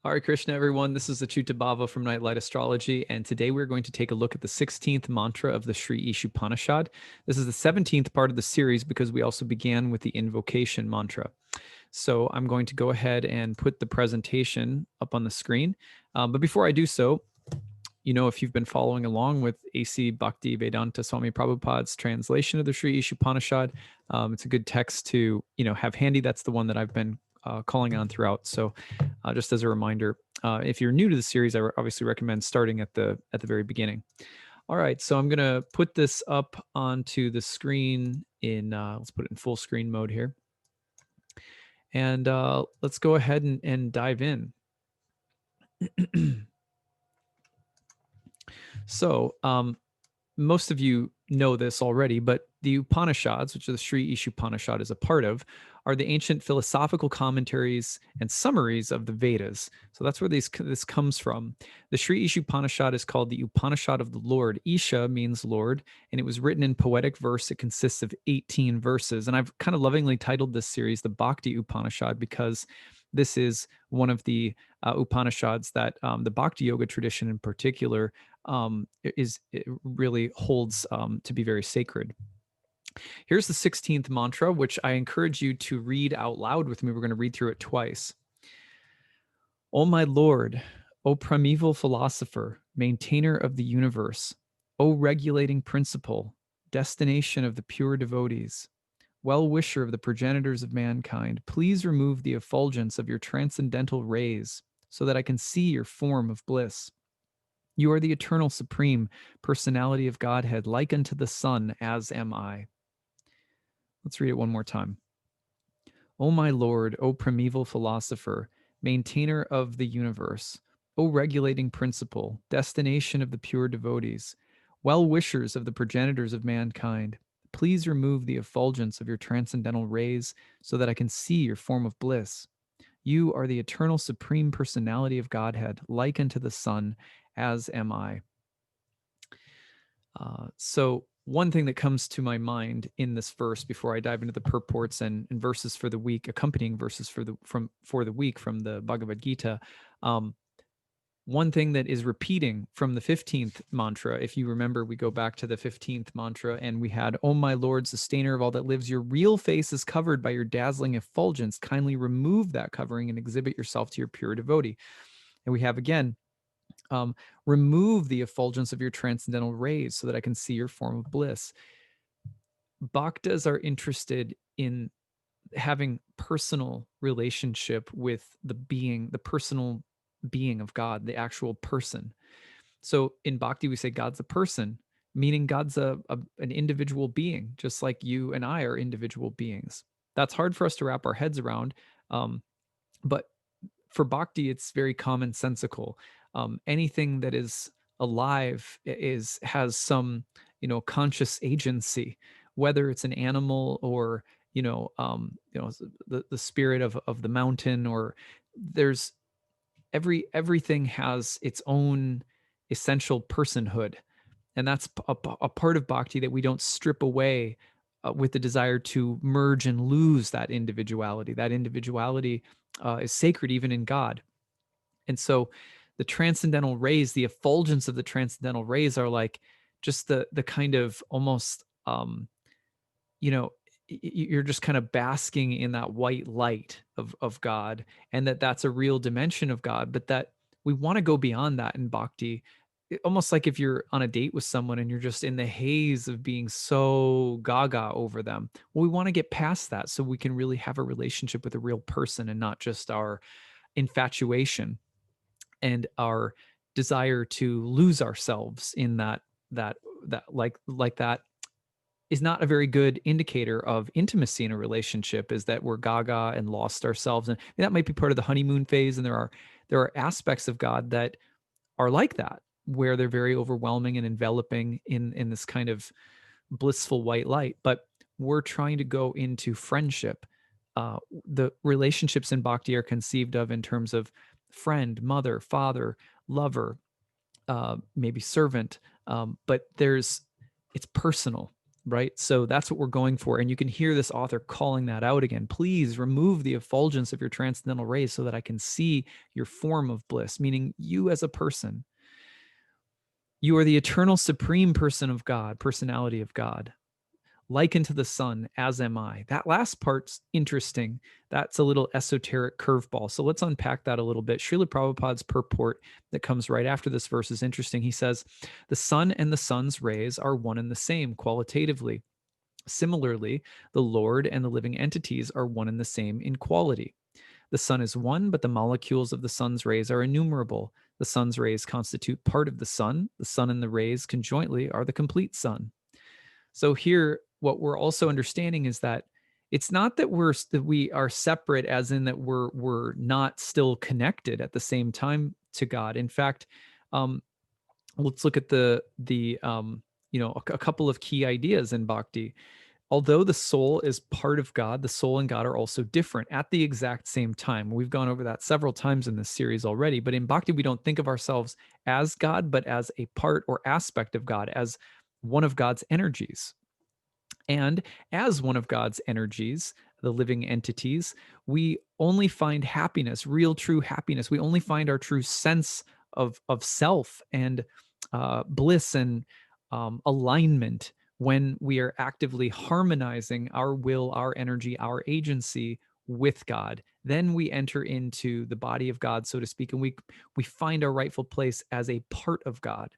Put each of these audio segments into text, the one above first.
Hare Krishna, everyone. This is acyuta-bhava from Nightlight Astrology, and today we're going to take a look at the 16th mantra of the Sri Isopanisad. This is the 17th part of the series because we also began with the invocation mantra. So I'm going to go ahead and put the presentation up on the screen. But before I do so, if you've been following along with A.C. Bhakti Vedanta Swami Prabhupada's translation of the Sri Isopanisad, it's a good text to, have handy. That's the one that I've been calling on throughout. So just as a reminder, if you're new to the series, I obviously recommend starting at the very beginning. All right, so I'm going to put this up onto the screen in, let's put it in full screen mode here. And let's go ahead and dive in. So most of you know this already, but the Upanishads, which the Sri Isopanishad is a part of, are the ancient philosophical commentaries and summaries of the Vedas. So that's where this comes from. The Sri Isopanishad is called the Upanishad of the Lord. Isha means Lord, and it was written in poetic verse. It consists of 18 verses. And I've kind of lovingly titled this series the Bhakti Upanishad because this is one of the Upanishads that the Bhakti Yoga tradition in particular it really holds to be very sacred. Here's the 16th mantra, which I encourage you to read out loud with me. We're going to read through it twice. O my Lord, O primeval philosopher, maintainer of the universe, O regulating principle, destination of the pure devotees, well-wisher of the progenitors of mankind, please remove the effulgence of your transcendental rays so that I can see your form of bliss. You are the eternal supreme personality of Godhead, like unto the sun, as am I. Let's read it one more time. O my Lord, O primeval philosopher, maintainer of the universe, O regulating principle, destination of the pure devotees, well-wishers of the progenitors of mankind, please remove the effulgence of your transcendental rays so that I can see your form of bliss. You are the eternal supreme personality of Godhead, like unto the sun, as am I. So one thing that comes to my mind in this verse before I dive into the purports and verses for the week, accompanying verses for the week from the Bhagavad Gita, one thing that is repeating from the 15th mantra, if you remember, we go back to the 15th mantra and we had, "O my Lord, sustainer of all that lives, your real face is covered by your dazzling effulgence. Kindly remove that covering and exhibit yourself to your pure devotee." And we have again, remove the effulgence of your transcendental rays so that I can see your form of bliss. Bhaktas are interested in having personal relationship with the personal being of God, the actual person. So in Bhakti, we say God's a person, meaning God's an individual being, just like you and I are individual beings. That's hard for us to wrap our heads around. But for Bhakti, it's very commonsensical. Anything that is alive has some, conscious agency, whether it's an animal or, the spirit of the mountain, or there's everything has its own essential personhood. And that's a part of Bhakti that we don't strip away with the desire to merge and lose that individuality. That individuality is sacred even in God. And so the transcendental rays, the effulgence of the transcendental rays are like just the kind of almost, you're just kind of basking in that white light of God, and that's a real dimension of God, but that we want to go beyond that in Bhakti. Almost like if you're on a date with someone and you're just in the haze of being so gaga over them. Well, we want to get past that so we can really have a relationship with a real person and not just our infatuation and our desire to lose ourselves in that like that is not a very good indicator of intimacy in a relationship, is that we're gaga and lost ourselves. And that might be part of the honeymoon phase. And there are aspects of God that are like that, where they're very overwhelming and enveloping in this kind of blissful white light. But we're trying to go into friendship. The relationships in Bhakti are conceived of in terms of friend, mother, father, lover, maybe servant. But it's personal. right? So that's what we're going for. And you can hear this author calling that out again. Please remove the effulgence of your transcendental rays so that I can see your form of bliss, meaning you as a person. You are the eternal supreme person of God, personality of God, likened to the sun, as am I. That last part's interesting. That's a little esoteric curveball. So let's unpack that a little bit. Srila Prabhupada's purport that comes right after this verse is interesting. He says, the sun and the sun's rays are one and the same qualitatively. Similarly, the Lord and the living entities are one and the same in quality. The sun is one, but the molecules of the sun's rays are innumerable. The sun's rays constitute part of the sun. The sun and the rays conjointly are the complete sun. So here, what we're also understanding is that it's not that we are separate, as in that we're not still connected at the same time to God. In fact, um, let's look at a couple of key ideas in Bhakti. Although the soul is part of God, the soul and God are also different at the exact same time. We've gone over that several times in this series already, but in Bhakti, we don't think of ourselves as God, but as a part or aspect of God, as one of God's energies. And as one of God's energies, the living entities, we only find happiness, real, true happiness. We only find our true sense of self and bliss and alignment when we are actively harmonizing our will, our energy, our agency with God. Then we enter into the body of God, so to speak, and we find our rightful place as a part of God,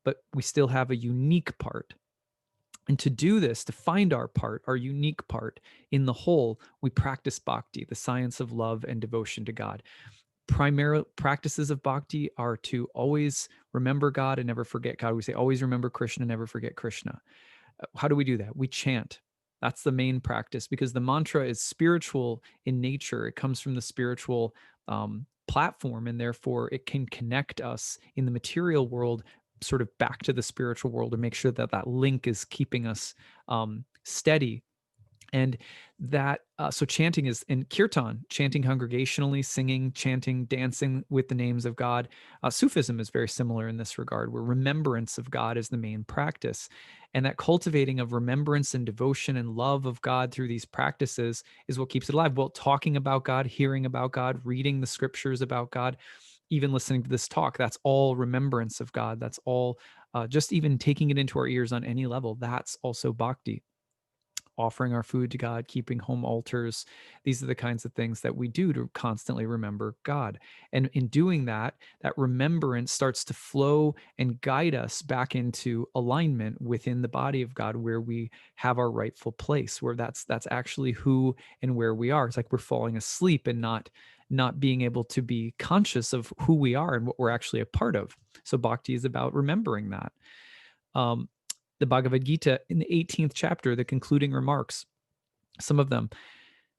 but we still have a unique part. And to do this, to find our part, our unique part in the whole, we practice bhakti, the science of love and devotion to God. Primary practices of bhakti are to always remember God and never forget God. We say always remember Krishna, never forget Krishna. How do we do that? We chant. That's the main practice, because the mantra is spiritual in nature. It comes from the spiritual platform, and therefore it can connect us in the material world sort of back to the spiritual world, to make sure that that link is keeping us steady. And that so chanting is in kirtan, chanting congregationally, singing, chanting, dancing with the names of God. Sufism is very similar in this regard, where remembrance of God is the main practice. And that cultivating of remembrance and devotion and love of God through these practices is what keeps it alive. Well, talking about God, hearing about God, reading the scriptures about God, even listening to this talk, that's all remembrance of God. That's all just even taking it into our ears on any level. That's also bhakti. Offering our food to God, keeping home altars. These are the kinds of things that we do to constantly remember God. And in doing that, that remembrance starts to flow and guide us back into alignment within the body of God, where we have our rightful place, where that's actually who and where we are. It's like we're falling asleep and not being able to be conscious of who we are and what we're actually a part of. So bhakti is about remembering that. The Bhagavad Gita in the 18th chapter, the concluding remarks, some of them,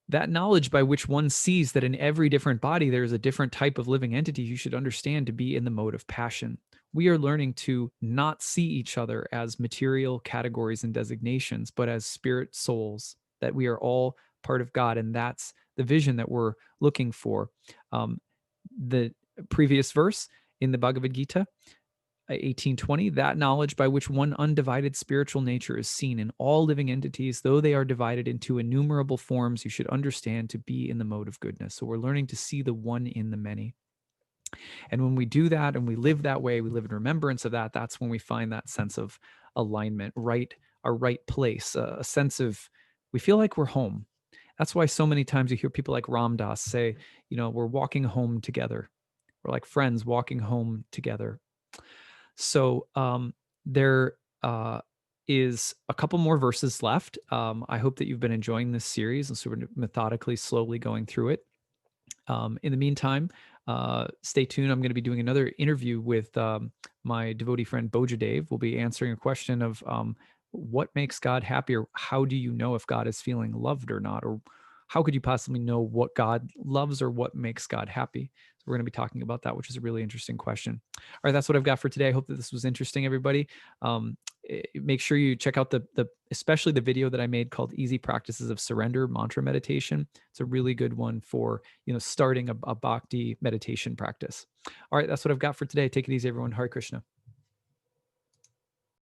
that knowledge by which one sees that in every different body there is a different type of living entity, you should understand to be in the mode of passion. We are learning to not see each other as material categories and designations, but as spirit souls, that we are all part of God. And that's the vision that we're looking for. The previous verse in the Bhagavad Gita, 1820, that knowledge by which one undivided spiritual nature is seen in all living entities, though they are divided into innumerable forms, you should understand to be in the mode of goodness. So we're learning to see the one in the many. And when we do that and we live that way, we live in remembrance of that, that's when we find that sense of alignment, our right place, a sense of, we feel like we're home. That's why so many times you hear people like Ram Dass say, we're walking home together. We're like friends walking home together. So there is a couple more verses left. I hope that you've been enjoying this series and sort of methodically, slowly going through it. In the meantime, stay tuned. I'm going to be doing another interview with my devotee friend Bojadev. We'll be answering a question of what makes God happy, or how do you know if God is feeling loved or not, or how could you possibly know what God loves or what makes God happy? So we're going to be talking about that, which is a really interesting question. All right, that's what I've got for today. I hope that this was interesting, everybody. Make sure you check out the especially the video that I made called Easy Practices of Surrender Mantra Meditation. It's a really good one for starting a bhakti meditation practice. All right, that's what I've got for today. Take it easy, everyone. Hare Krishna.